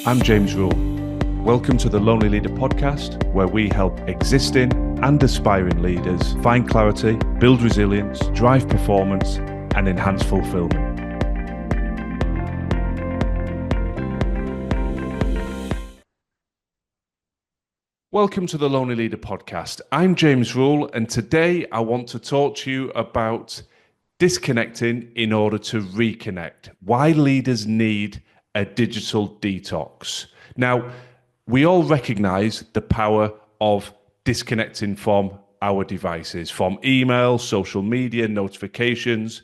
I'm James Rule. Welcome to the Lonely Leader podcast, where we help existing and aspiring leaders find clarity, build resilience, drive performance, and enhance fulfillment. Welcome to the Lonely Leader podcast. I'm James Rule, and today I want to talk to you about disconnecting in order to reconnect. Why leaders need a digital detox. Now, we all recognize the power of disconnecting from our devices, from email, social media, notifications.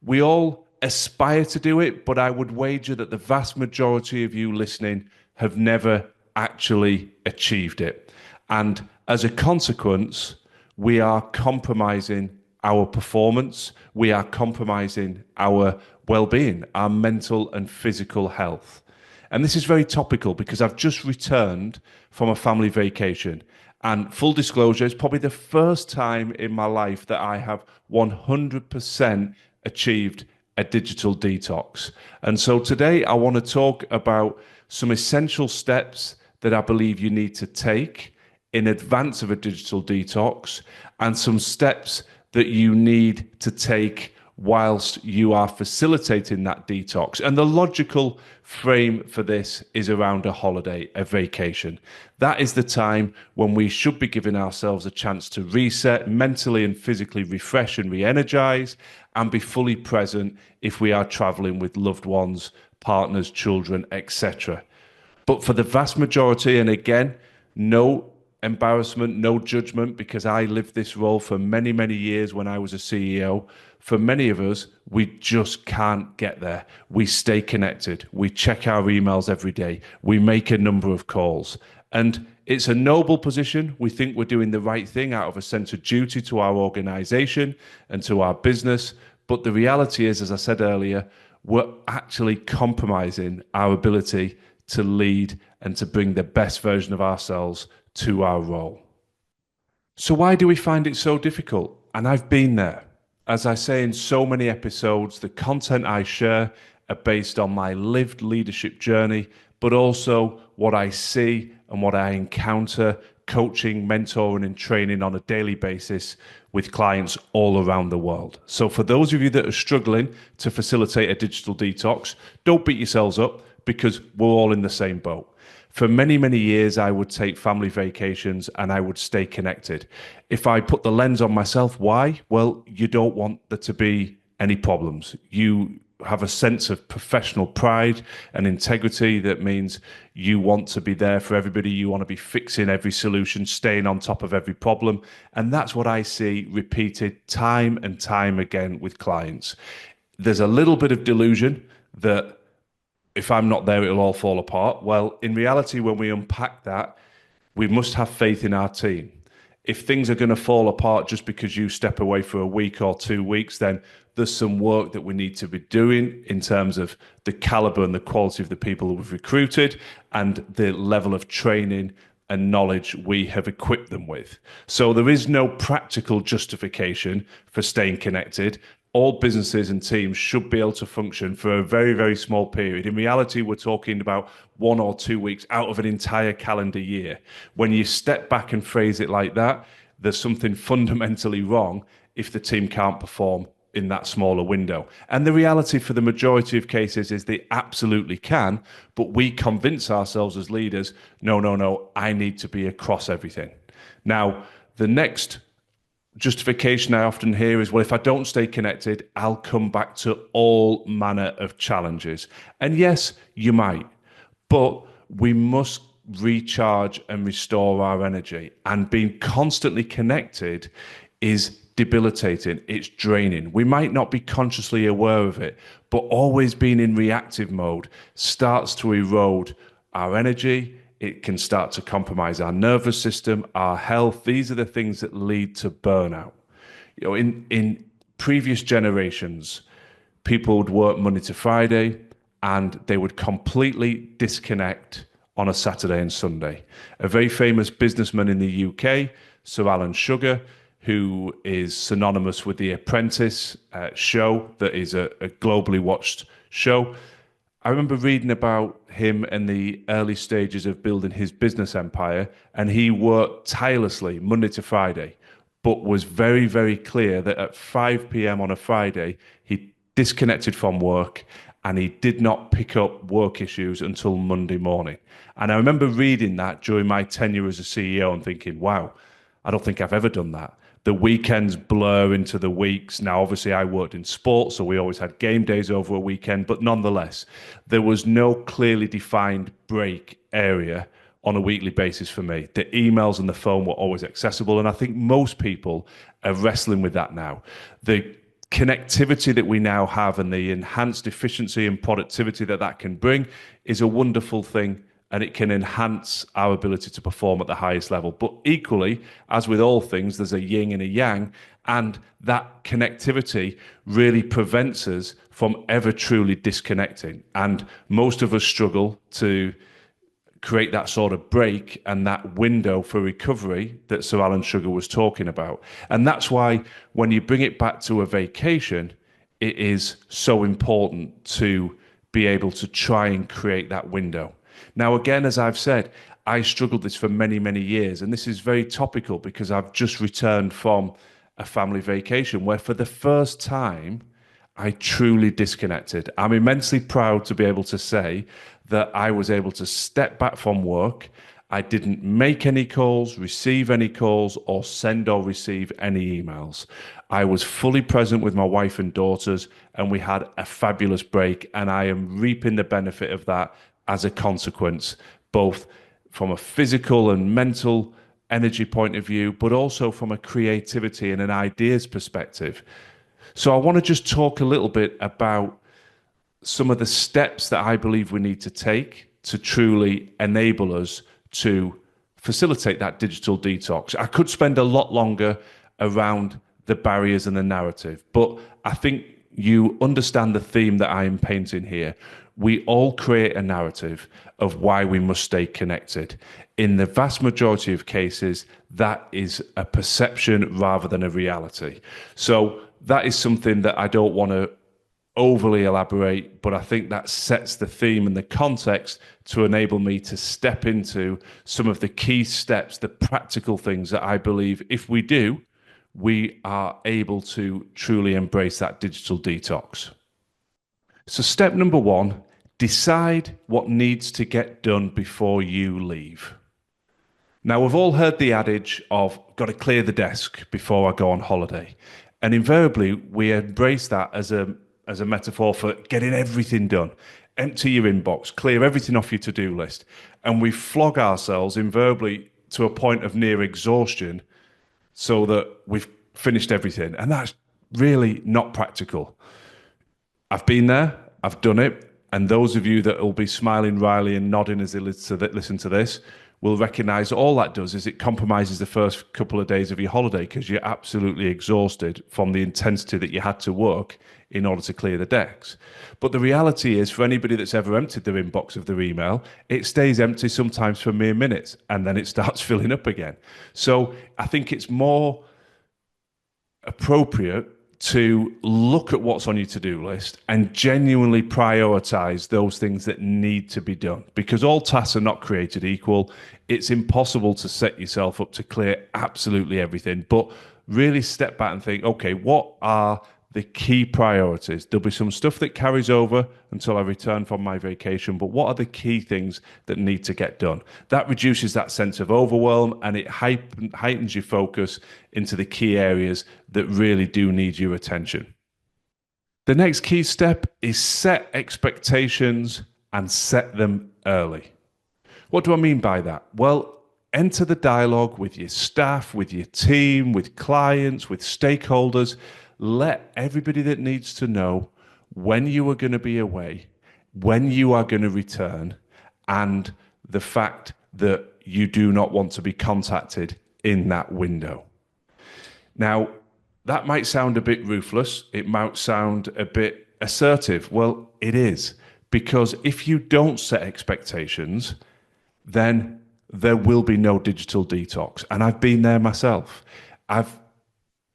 We all aspire to do it, but I would wager that the vast majority of you listening have never actually achieved it. And as a consequence, we are compromising our performance, we are compromising our well-being, our mental and physical health. And this is very topical because I've just returned from a family vacation. And full disclosure, it's probably the first time in my life that I have 100% achieved a digital detox. And so today I want to talk about some essential steps that I believe you need to take in advance of a digital detox, and some steps that you need to take whilst you are facilitating that detox. And the logical frame for this is around a holiday, a vacation. That is the time when we should be giving ourselves a chance to reset, mentally and physically refresh and re-energize, and be fully present if we are traveling with loved ones, partners, children, etc. But for the vast majority, and again, no embarrassment, no judgment, because I lived this role for many, many years when I was a CEO. For many of us, we just can't get there. We stay connected. We check our emails every day. We make a number of calls. And it's a noble position. We think we're doing the right thing out of a sense of duty to our organization and to our business. But the reality is, as I said earlier, we're actually compromising our ability to lead and to bring the best version of ourselves to our role. So why do we find it so difficult? And I've been there. As I say in so many episodes, the content I share are based on my lived leadership journey, but also what I see and what I encounter coaching, mentoring, and training on a daily basis with clients all around the world. So for those of you that are struggling to facilitate a digital detox, don't beat yourselves up, because we're all in the same boat. For many, many years, I would take family vacations and I would stay connected. If I put the lens on myself, why? Well, you don't want there to be any problems. You have a sense of professional pride and integrity that means you want to be there for everybody. You want to be fixing every solution, staying on top of every problem. And that's what I see repeated time and time again with clients. There's a little bit of delusion that if I'm not there, it'll all fall apart. Well, in reality, when we unpack that, we must have faith in our team. If things are going to fall apart just because you step away for a week or 2 weeks, then there's some work that we need to be doing in terms of the caliber and the quality of the people that we've recruited and the level of training and knowledge we have equipped them with. So there is no practical justification for staying connected. All businesses and teams should be able to function for a very, very small period. In reality, we're talking about 1 or 2 weeks out of an entire calendar year. When you step back and phrase it like that, there's something fundamentally wrong if the team can't perform in that smaller window. And the reality for the majority of cases is they absolutely can, but we convince ourselves as leaders, no, I need to be across everything. Now, the next justification I often hear is, well, if I don't stay connected, I'll come back to all manner of challenges. And yes, you might, but we must recharge and restore our energy. And being constantly connected is debilitating. It's draining. We might not be consciously aware of it, but always being in reactive mode starts to erode our energy. It can start to compromise our nervous system, our health. These are the things that lead to burnout. You know, in previous generations, people would work Monday to Friday and they would completely disconnect on a Saturday and Sunday. A very famous businessman in the UK, Sir Alan Sugar, who is synonymous with The Apprentice show, that is a globally watched show. I remember reading about him in the early stages of building his business empire, and he worked tirelessly Monday to Friday, but was very, very clear that at 5 p.m. on a Friday, he disconnected from work and he did not pick up work issues until Monday morning. And I remember reading that during my tenure as a CEO and thinking, wow, I don't think I've ever done that. The weekends blur into the weeks. Now, obviously, I worked in sports, so we always had game days over a weekend, but nonetheless, there was no clearly defined break area on a weekly basis for me. The emails and the phone were always accessible, and I think most people are wrestling with that now. The connectivity that we now have and the enhanced efficiency and productivity that that can bring is a wonderful thing, and it can enhance our ability to perform at the highest level. But equally, as with all things, there's a yin and a yang, and that connectivity really prevents us from ever truly disconnecting. And most of us struggle to create that sort of break and that window for recovery that Sir Alan Sugar was talking about. And that's why when you bring it back to a vacation, it is so important to be able to try and create that window. Now, again, as I've said, I struggled this for many, many years, and this is very topical because I've just returned from a family vacation where for the first time, I truly disconnected. I'm immensely proud to be able to say that I was able to step back from work. I didn't make any calls, receive any calls, or send or receive any emails. I was fully present with my wife and daughters, and we had a fabulous break, and I am reaping the benefit of that as a consequence, both from a physical and mental energy point of view, but also from a creativity and an ideas perspective. So I want to just talk a little bit about some of the steps that I believe we need to take to truly enable us to facilitate that digital detox. I could spend a lot longer around the barriers and the narrative, but I think you understand the theme that I am painting here. We all create a narrative of why we must stay connected. In the vast majority of cases, that is a perception rather than a reality. So that is something that I don't want to overly elaborate, but I think that sets the theme and the context to enable me to step into some of the key steps, the practical things that I believe if we do, we are able to truly embrace that digital detox. So step number one, decide what needs to get done before you leave. Now, we've all heard the adage of got to clear the desk before I go on holiday. And invariably, we embrace that as a metaphor for getting everything done. Empty your inbox, clear everything off your to-do list. And we flog ourselves invariably to a point of near exhaustion so that we've finished everything. And that's really not practical. I've been there, I've done it. And those of you that will be smiling wryly and nodding as they listen to this will recognize all that does is it compromises the first couple of days of your holiday because you're absolutely exhausted from the intensity that you had to work in order to clear the decks. But the reality is, for anybody that's ever emptied their inbox of their email, it stays empty sometimes for mere minutes and then it starts filling up again. So I think it's more appropriate to look at what's on your to-do list and genuinely prioritize those things that need to be done, because all tasks are not created equal. It's impossible to set yourself up to clear absolutely everything, but really step back and think, okay, what are the key priorities? There'll be some stuff that carries over until I return from my vacation, but what are the key things that need to get done? That reduces that sense of overwhelm and it heightens your focus into the key areas that really do need your attention. The next key step is set expectations and set them early. What do I mean by that? Well, enter the dialogue with your staff, with your team, with clients, with stakeholders. Let everybody that needs to know when you are going to be away, when you are going to return, and the fact that you do not want to be contacted in that window. Now, that might sound a bit ruthless. It might sound a bit assertive. Well, it is, because if you don't set expectations, then there will be no digital detox. And I've been there myself. I've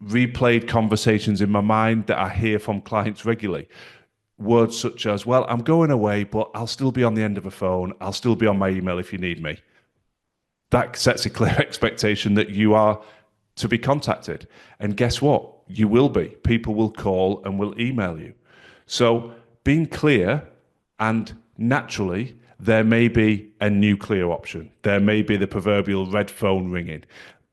replayed conversations in my mind that I hear from clients regularly. words such as, well, I'm going away, but I'll still be on the end of a phone. I'll still be on my email if you need me. That sets a clear expectation that you are to be contacted. And guess what? You will be. People will call and will email you. So being clear, and naturally, there may be a nuclear option. There may be the proverbial red phone ringing.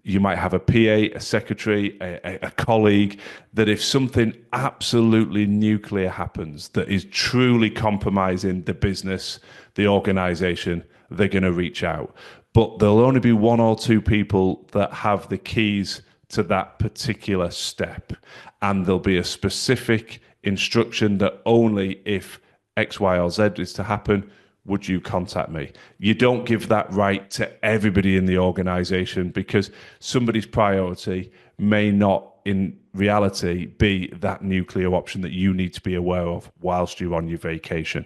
You might have a PA, a secretary, a colleague, that if something absolutely nuclear happens that is truly compromising the business, the organization, they're going to reach out. But there'll only be one or two people that have the keys to that particular step. And there'll be a specific instruction that only if X, Y, or Z is to happen, would you contact me? You don't give that right to everybody in the organization, because somebody's priority may not in reality be that nuclear option that you need to be aware of whilst you're on your vacation.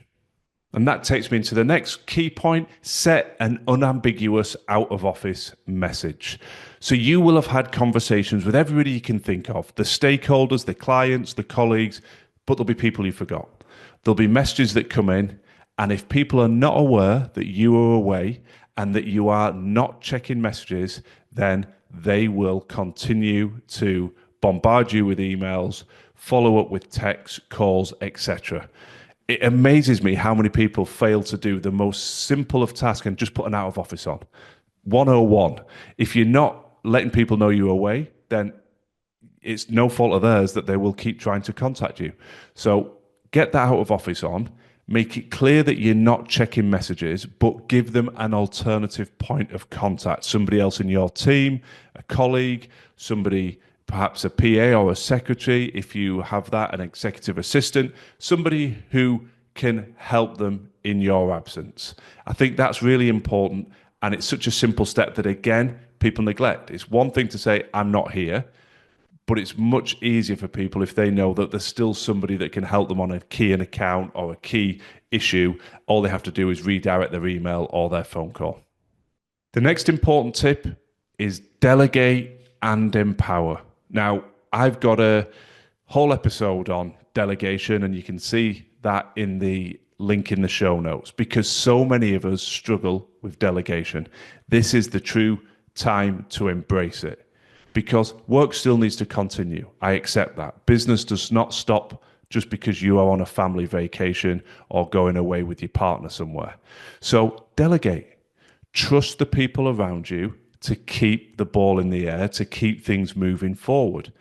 And that takes me into the next key point: set an unambiguous out of office message. So you will have had conversations with everybody you can think of, the stakeholders, the clients, the colleagues, but there'll be people you forgot. There'll be messages that come in, and if people are not aware that you are away and that you are not checking messages, then they will continue to bombard you with emails, follow up with texts, calls, etc. It amazes me how many people fail to do the most simple of tasks and just put an out of office on. 101. If you're not letting people know you're away, then it's no fault of theirs that they will keep trying to contact you. So get that out of office on. Make it clear that you're not checking messages, but give them an alternative point of contact. Somebody else in your team, a colleague, somebody, perhaps a PA or a secretary, if you have that, an executive assistant, somebody who can help them in your absence. I think that's really important. And it's such a simple step that, again, people neglect. It's one thing to say, I'm not here, but it's much easier for people if they know that there's still somebody that can help them on a key account or a key issue. All they have to do is redirect their email or their phone call. The next important tip is delegate and empower. Now, I've got a whole episode on delegation, and you can see that in the link in the show notes, because so many of us struggle with delegation. This is the true time to embrace it, because work still needs to continue. I accept that. Business does not stop just because you are on a family vacation or going away with your partner somewhere. So delegate. Trust the people around you to keep the ball in the air, to keep things moving forward.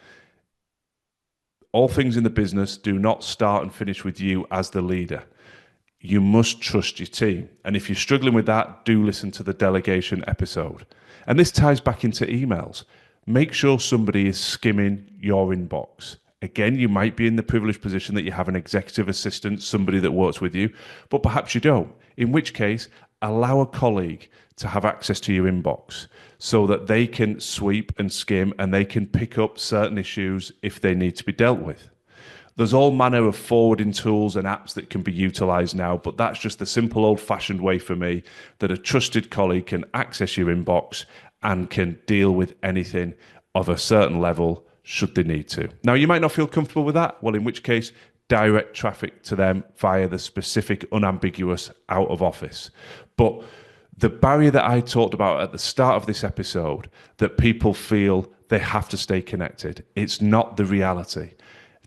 All things in the business do not start and finish with you as the leader. You must trust your team. And if you're struggling with that, do listen to the delegation episode. And this ties back into emails. Make sure somebody is skimming your inbox. Again, you might be in the privileged position that you have an executive assistant, somebody that works with you, but perhaps you don't. In which case, allow a colleague to have access to your inbox so that they can sweep and skim and they can pick up certain issues if they need to be dealt with. There's all manner of forwarding tools and apps that can be utilized now, but that's just the simple old-fashioned way for me, that a trusted colleague can access your inbox and can deal with anything of a certain level should they need to. Now, you might not feel comfortable with that. Well, in which case, direct traffic to them via the specific unambiguous out of office. But the barrier that I talked about at the start of this episode, that people feel they have to stay connected, it's not the reality.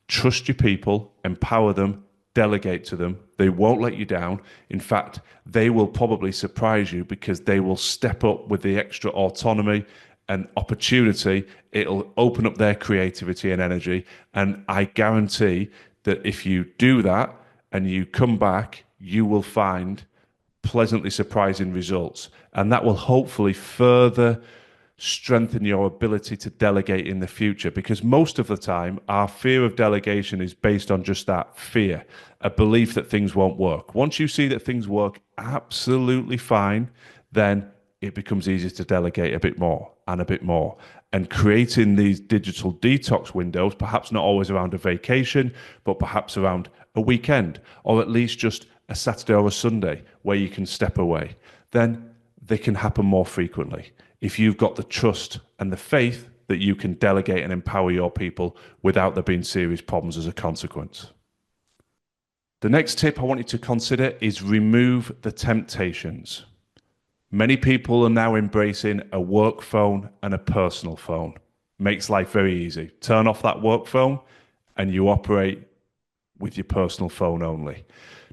Trust your people, empower them, delegate to them. They won't let you down. In fact, they will probably surprise you because they will step up with the extra autonomy and opportunity. It'll open up their creativity and energy. And I guarantee that if you do that and you come back, you will find pleasantly surprising results. And that will hopefully further strengthen your ability to delegate in the future, because most of the time our fear of delegation is based on just that fear, a belief that things won't work. Once you see that things work absolutely fine, then it becomes easier to delegate a bit more and a bit more. And creating these digital detox windows, perhaps not always around a vacation, but perhaps around a weekend, or at least just a Saturday or a Sunday where you can step away, then they can happen more frequently if you've got the trust and the faith that you can delegate and empower your people without there being serious problems as a consequence. The next tip I want you to consider is remove the temptations. Many people are now embracing a work phone and a personal phone. Makes life very easy. Turn off that work phone and you operate with your personal phone only.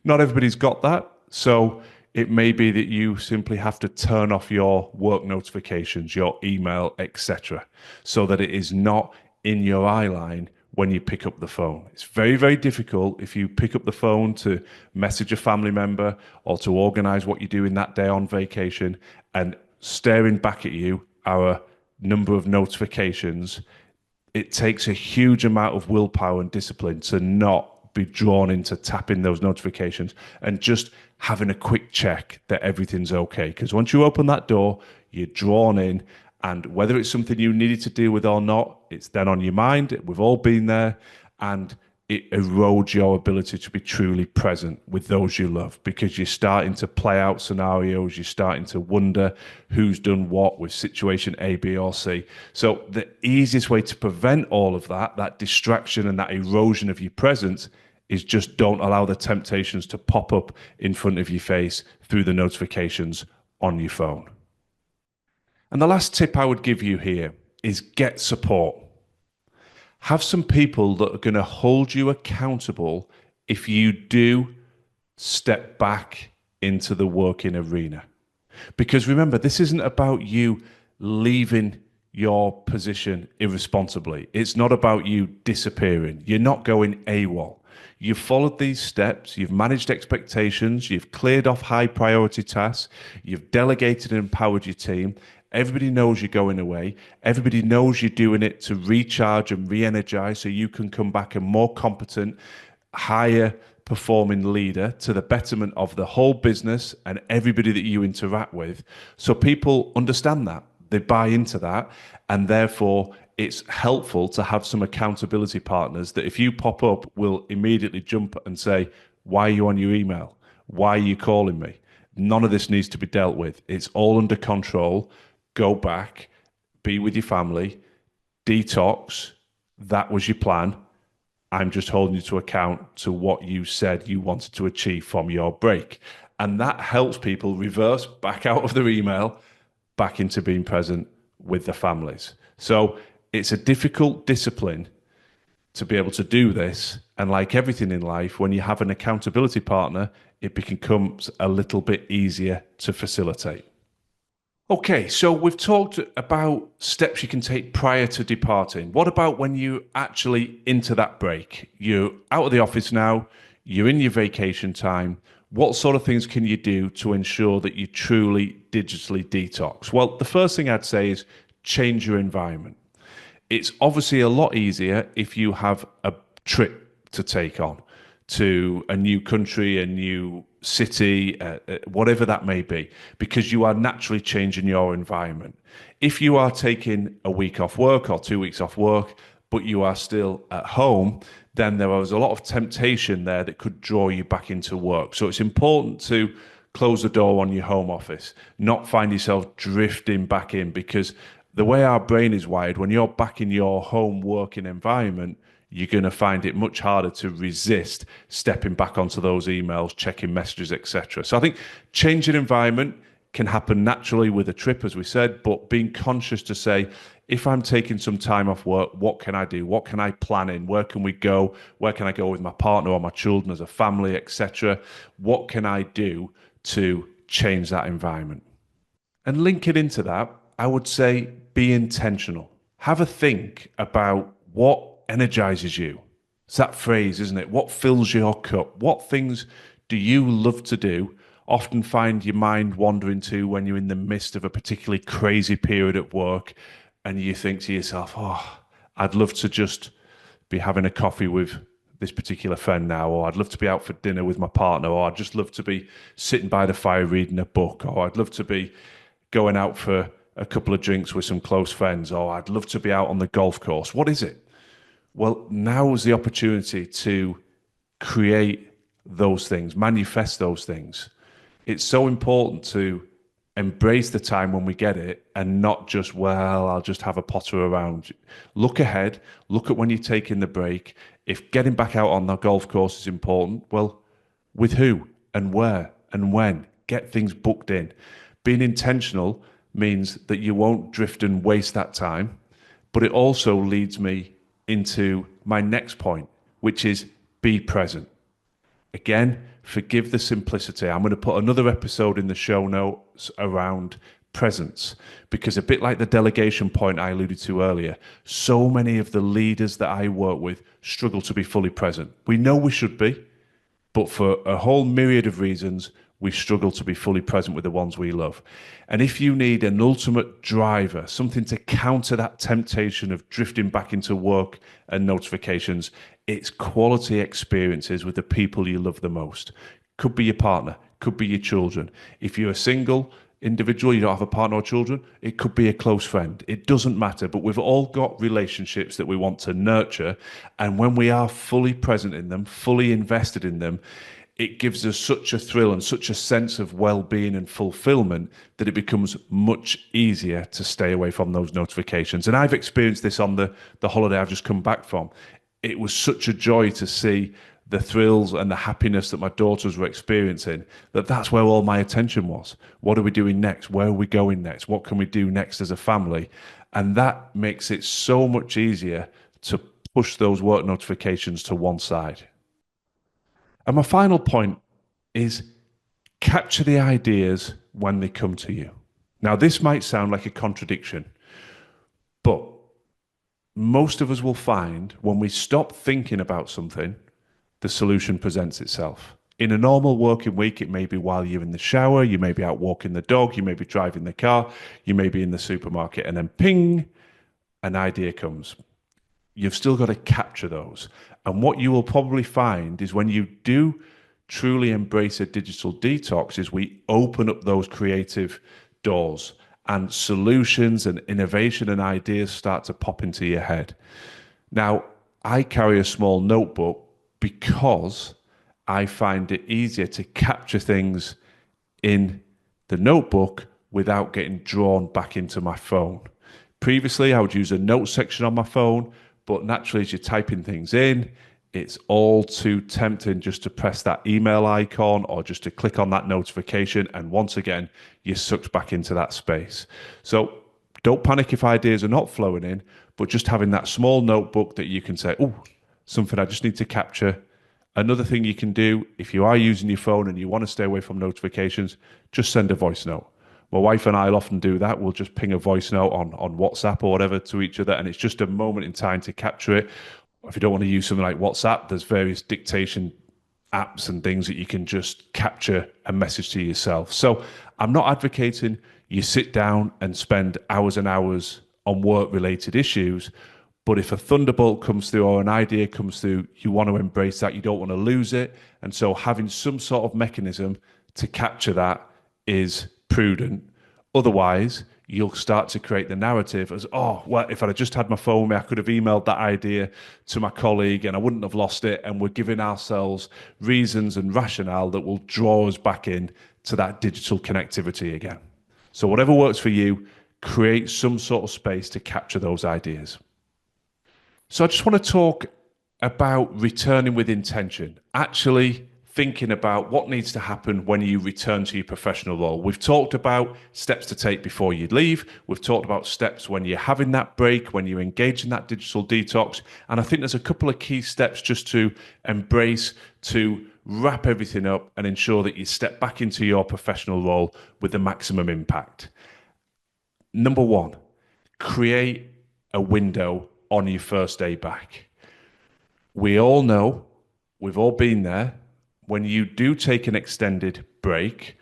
Not everybody's got that. So it may be that you simply have to turn off your work notifications, your email, etc., so that it is not in your eye line when you pick up the phone. It's very, very difficult if you pick up the phone to message a family member or to organize what you're doing that day on vacation, and staring back at you are a number of notifications. It takes a huge amount of willpower and discipline to not be drawn into tapping those notifications and just having a quick check that everything's okay. Because once you open that door, you're drawn in, and whether it's something you needed to deal with or not, it's then on your mind. We've all been there, and it erodes your ability to be truly present with those you love, because you're starting to play out scenarios, you're starting to wonder who's done what with situation A, B, or C. So the easiest way to prevent all of that, that distraction and that erosion of your presence, is just don't allow the temptations to pop up in front of your face through the notifications on your phone. And the last tip I would give you here is get support. Have some people that are going to hold you accountable if you do step back into the working arena. Because remember, this isn't about you leaving your position irresponsibly. It's not about you disappearing. You're not going AWOL. You've followed these steps, you've managed expectations, you've cleared off high priority tasks, you've delegated and empowered your team. Everybody knows you're going away. Everybody knows you're doing it to recharge and re-energize so you can come back a more competent, higher performing leader to the betterment of the whole business and everybody that you interact with. So people understand that. They buy into that. And therefore, it's helpful to have some accountability partners that if you pop up, will immediately jump and say, why are you on your email? Why are you calling me? None of this needs to be dealt with. It's all under control. Go back, be with your family, detox. That was your plan. I'm just holding you to account to what you said you wanted to achieve from your break. And that helps people reverse back out of their email, back into being present with their families. So it's a difficult discipline to be able to do this. And like everything in life, when you have an accountability partner, it becomes a little bit easier to facilitate. Okay, so we've talked about steps you can take prior to departing. What about when you actually into that break? You're out of the office now, you're in your vacation time. What sort of things can you do to ensure that you truly digitally detox? Well, the first thing I'd say is change your environment. It's obviously a lot easier if you have a trip to take on to a new country, a new city, whatever that may be, because you are naturally changing your environment. If you are taking a week off work or 2 weeks off work, but you are still at home, then there is a lot of temptation there that could draw you back into work. So it's important to close the door on your home office, not find yourself drifting back in, because the way our brain is wired, when you're back in your home working environment, you're going to find it much harder to resist stepping back onto those emails, checking messages, etc. So I think changing environment can happen naturally with a trip, as we said, but being conscious to say, if I'm taking some time off work, what can I do? What can I plan in? Where can we go? Where can I go with my partner or my children as a family, etc.? What can I do to change that environment? And link it into that, I would say be intentional. Have a think about what energizes you. It's that phrase, isn't it? What fills your cup? What things do you love to do? Often find your mind wandering to when you're in the midst of a particularly crazy period at work and you think to yourself, oh, I'd love to just be having a coffee with this particular friend now, or I'd love to be out for dinner with my partner, or I'd just love to be sitting by the fire reading a book, or I'd love to be going out for a couple of drinks with some close friends, or I'd love to be out on the golf course. What is it? Well, now is the opportunity to create those things, manifest those things. It's so important to embrace the time when we get it and not just, well, I'll just have a potter around. Look ahead, look at when you're taking the break. If getting back out on the golf course is important, well, with who and where and when. Get things booked in. Being intentional means that you won't drift and waste that time, but it also leads me into my next point, which is be present. Again, forgive the simplicity. I'm going to put another episode in the show notes around presence, because a bit like the delegation point I alluded to earlier, so many of the leaders that I work with struggle to be fully present. We know we should be, but for a whole myriad of reasons, we struggle to be fully present with the ones we love. And if you need an ultimate driver, something to counter that temptation of drifting back into work and notifications, it's quality experiences with the people you love the most. Could be your partner, could be your children. If you're a single individual, you don't have a partner or children, it could be a close friend. It doesn't matter, but we've all got relationships that we want to nurture. And when we are fully present in them, fully invested in them, it gives us such a thrill and such a sense of well-being and fulfillment that it becomes much easier to stay away from those notifications. And I've experienced this on the holiday I've just come back from. It was such a joy to see the thrills and the happiness that my daughters were experiencing, that's where all my attention was. What are we doing next? Where are we going next? What can we do next as a family? And that makes it so much easier to push those work notifications to one side. And my final point is capture the ideas when they come to you. Now, this might sound like a contradiction, but most of us will find when we stop thinking about something, the solution presents itself. In a normal working week, it may be while you're in the shower, you may be out walking the dog, you may be driving the car, you may be in the supermarket, and then ping, an idea comes. You've still got to capture those. And what you will probably find is when you do truly embrace a digital detox is we open up those creative doors and solutions and innovation and ideas start to pop into your head. Now, I carry a small notebook because I find it easier to capture things in the notebook without getting drawn back into my phone. Previously, I would use a note section on my phone, but naturally, as you're typing things in, it's all too tempting just to press that email icon or just to click on that notification. And once again, you're sucked back into that space. So don't panic if ideas are not flowing in, but just having that small notebook that you can say, oh, something I just need to capture. Another thing you can do, if you are using your phone and you want to stay away from notifications, just send a voice note. My wife and I will often do that. We'll just ping a voice note on WhatsApp or whatever to each other, and it's just a moment in time to capture it. If you don't want to use something like WhatsApp, there's various dictation apps and things that you can just capture a message to yourself. So I'm not advocating you sit down and spend hours and hours on work-related issues, but if a thunderbolt comes through or an idea comes through, you want to embrace that. You don't want to lose it. And so having some sort of mechanism to capture that is prudent. Otherwise, you'll start to create the narrative as, oh, well, if I'd just had my phone, I could have emailed that idea to my colleague and I wouldn't have lost it. And we're giving ourselves reasons and rationale that will draw us back in to that digital connectivity again. So whatever works for you, create some sort of space to capture those ideas. So I just want to talk about returning with intention, actually thinking about what needs to happen when you return to your professional role. We've talked about steps to take before you leave. We've talked about steps when you're having that break, when you engage in that digital detox. And I think there's a couple of key steps just to embrace, to wrap everything up and ensure that you step back into your professional role with the maximum impact. Number one, create a window on your first day back. We all know, we've all been there, when you do take an extended break,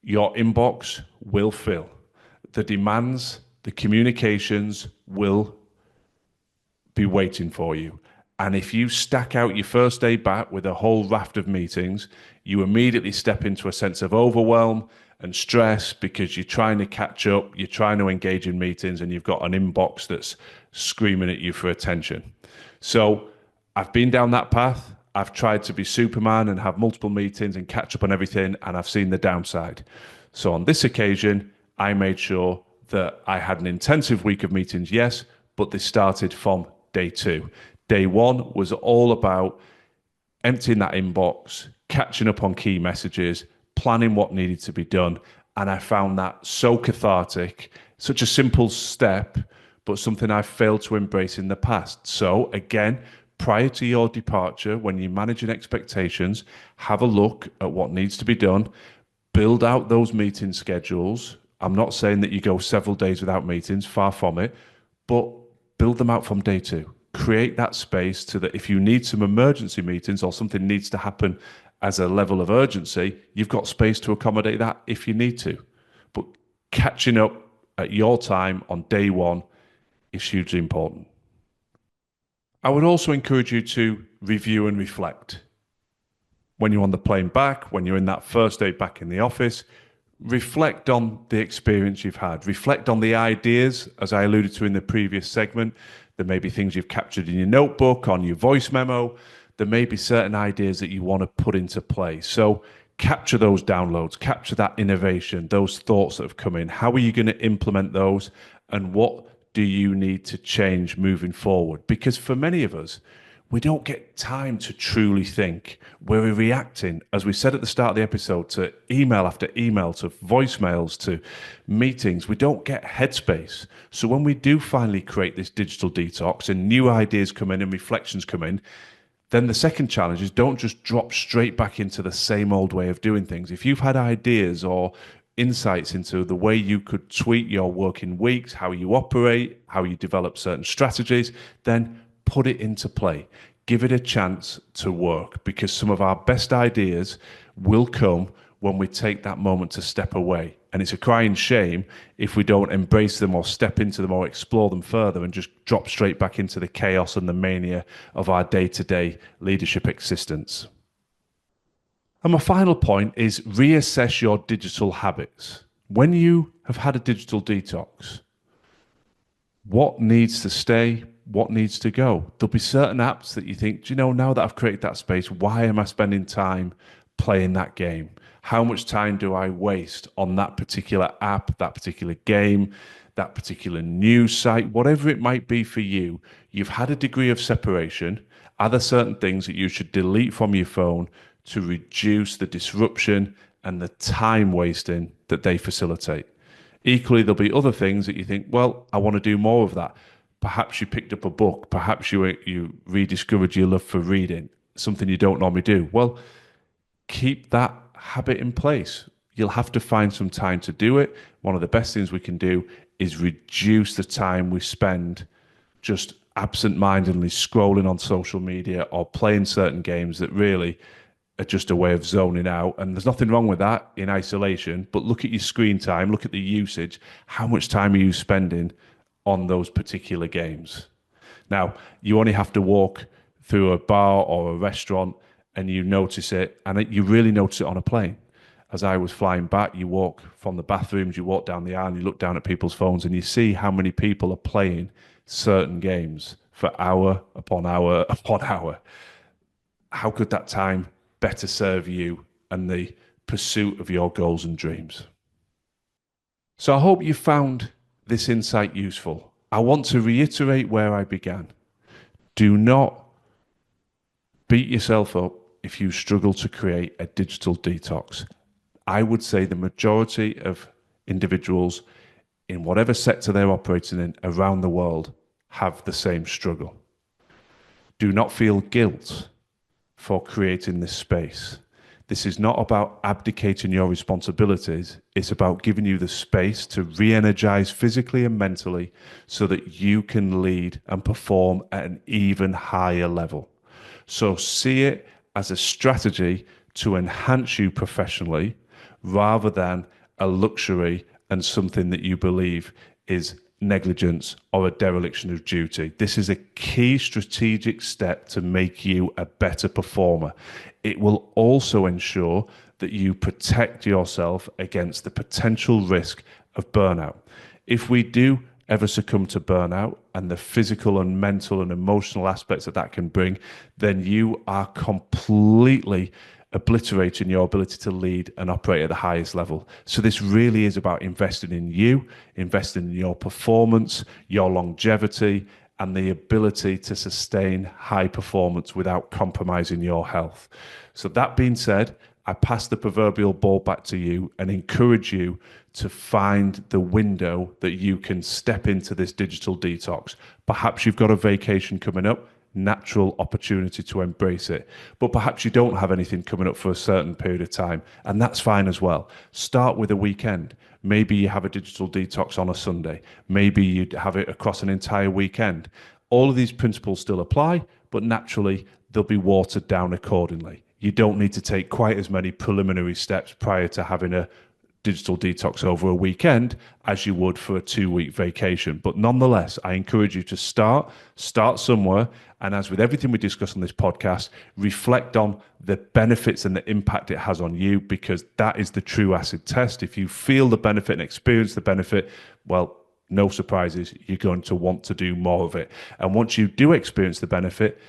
your inbox will fill. The demands, the communications will be waiting for you. And if you stack out your first day back with a whole raft of meetings, you immediately step into a sense of overwhelm and stress because you're trying to catch up, you're trying to engage in meetings, and you've got an inbox that's screaming at you for attention. So I've been down that path. I've tried to be Superman and have multiple meetings and catch up on everything, and I've seen the downside. So on this occasion, I made sure that I had an intensive week of meetings, yes, but they started from day two. Day one was all about emptying that inbox, catching up on key messages, planning what needed to be done. And I found that so cathartic, such a simple step, but something I've failed to embrace in the past. So, again, prior to your departure, when you're managing expectations, have a look at what needs to be done, build out those meeting schedules. I'm not saying that you go several days without meetings, far from it, but build them out from day two. Create that space so that if you need some emergency meetings or something needs to happen as a level of urgency, you've got space to accommodate that if you need to. But catching up at your time on day one is hugely important. I would also encourage you to review and reflect. When you're on the plane back, when you're in that first day back in the office, reflect on the experience you've had. Reflect on the ideas, as I alluded to in the previous segment. There may be things you've captured in your notebook, on your voice memo. There may be certain ideas that you want to put into play. So capture those downloads, capture that innovation, those thoughts that have come in. How are you going to implement those? And what do you need to change moving forward? Because for many of us, we don't get time to truly think. We're reacting, as we said at the start of the episode, to email after email, to voicemails, to meetings. We don't get headspace. So when we do finally create this digital detox and new ideas come in and reflections come in, then the second challenge is don't just drop straight back into the same old way of doing things. If you've had ideas or insights into the way you could tweak your working weeks, how you operate, how you develop certain strategies, then put it into play. Give it a chance to work, because some of our best ideas will come when we take that moment to step away. And it's a crying shame if we don't embrace them or step into them or explore them further and just drop straight back into the chaos and the mania of our day-to-day leadership existence. And my final point is reassess your digital habits. When you have had a digital detox, what needs to stay? What needs to go? There'll be certain apps that you think, do you know, now that I've created that space, why am I spending time playing that game? How much time do I waste on that particular app, that particular game, that particular news site, whatever it might be for you? You've had a degree of separation. Are there certain things that you should delete from your phone to reduce the disruption and the time wasting that they facilitate? Equally, there'll be other things that you think, well, I want to do more of that. Perhaps you picked up a book. Perhaps you rediscovered your love for reading, something you don't normally do. Well, keep that habit in place. You'll have to find some time to do it. One of the best things we can do is reduce the time we spend just absent-mindedly scrolling on social media or playing certain games that really are just a way of zoning out. And there's nothing wrong with that in isolation, but look at your screen time, look at the usage. How much time are you spending on those particular games? Now, you only have to walk through a bar or a restaurant and you notice it, and you really notice it on a plane. As I was flying back, you walk from the bathrooms, you walk down the aisle, and you look down at people's phones and you see how many people are playing certain games for hour upon hour upon hour. How could that time better serve you and the pursuit of your goals and dreams? So I hope you found this insight useful. I want to reiterate where I began. Do not beat yourself up if you struggle to create a digital detox. I would say the majority of individuals in whatever sector they're operating in around the world have the same struggle. Do not feel guilt for creating this space. This is not about abdicating your responsibilities. It's about giving you the space to re-energize physically and mentally so that you can lead and perform at an even higher level. So see it as a strategy to enhance you professionally rather than a luxury and something that you believe is negligence or a dereliction of duty. This is a key strategic step to make you a better performer. It will also ensure that you protect yourself against the potential risk of burnout. If we do ever succumb to burnout and the physical and mental and emotional aspects that can bring, then you are completely obliterating your ability to lead and operate at the highest level. So this really is about investing in you, investing in your performance, your longevity, and the ability to sustain high performance without compromising your health. So that being said, I pass the proverbial ball back to you and encourage you to find the window that you can step into this digital detox. Perhaps you've got a vacation coming up, natural opportunity to embrace it. But perhaps you don't have anything coming up for a certain period of time, and that's fine as well. Start with a weekend. Maybe you have a digital detox on a Sunday. Maybe you'd have it across an entire weekend. All of these principles still apply, but naturally they'll be watered down accordingly. You don't need to take quite as many preliminary steps prior to having a digital detox over a weekend as you would for a 2-week vacation. But nonetheless, I encourage you to start somewhere. And as with everything we discuss on this podcast, reflect on the benefits and the impact it has on you, because that is the true acid test. If you feel the benefit and experience the benefit, well, no surprises, you're going to want to do more of it. And once you do experience the benefit,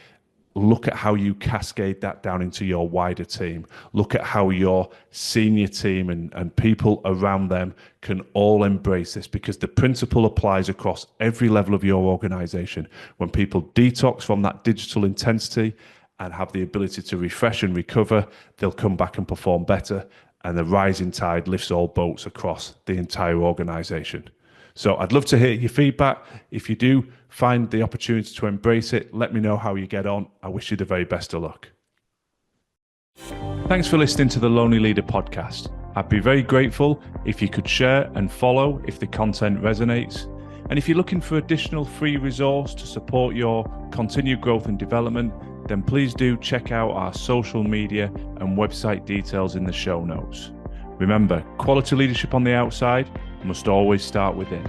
look at how you cascade that down into your wider team. Look at how your senior team and people around them can all embrace this, because the principle applies across every level of your organization. When people detox from that digital intensity and have the ability to refresh and recover, they'll come back and perform better. And the rising tide lifts all boats across the entire organization. So I'd love to hear your feedback. If you do find the opportunity to embrace it, let me know how you get on. I wish you the very best of luck. Thanks for listening to the Lonely Leader podcast. I'd be very grateful if you could share and follow if the content resonates. And if you're looking for additional free resource to support your continued growth and development, then please do check out our social media and website details in the show notes. Remember, quality leadership on the outside must always start within.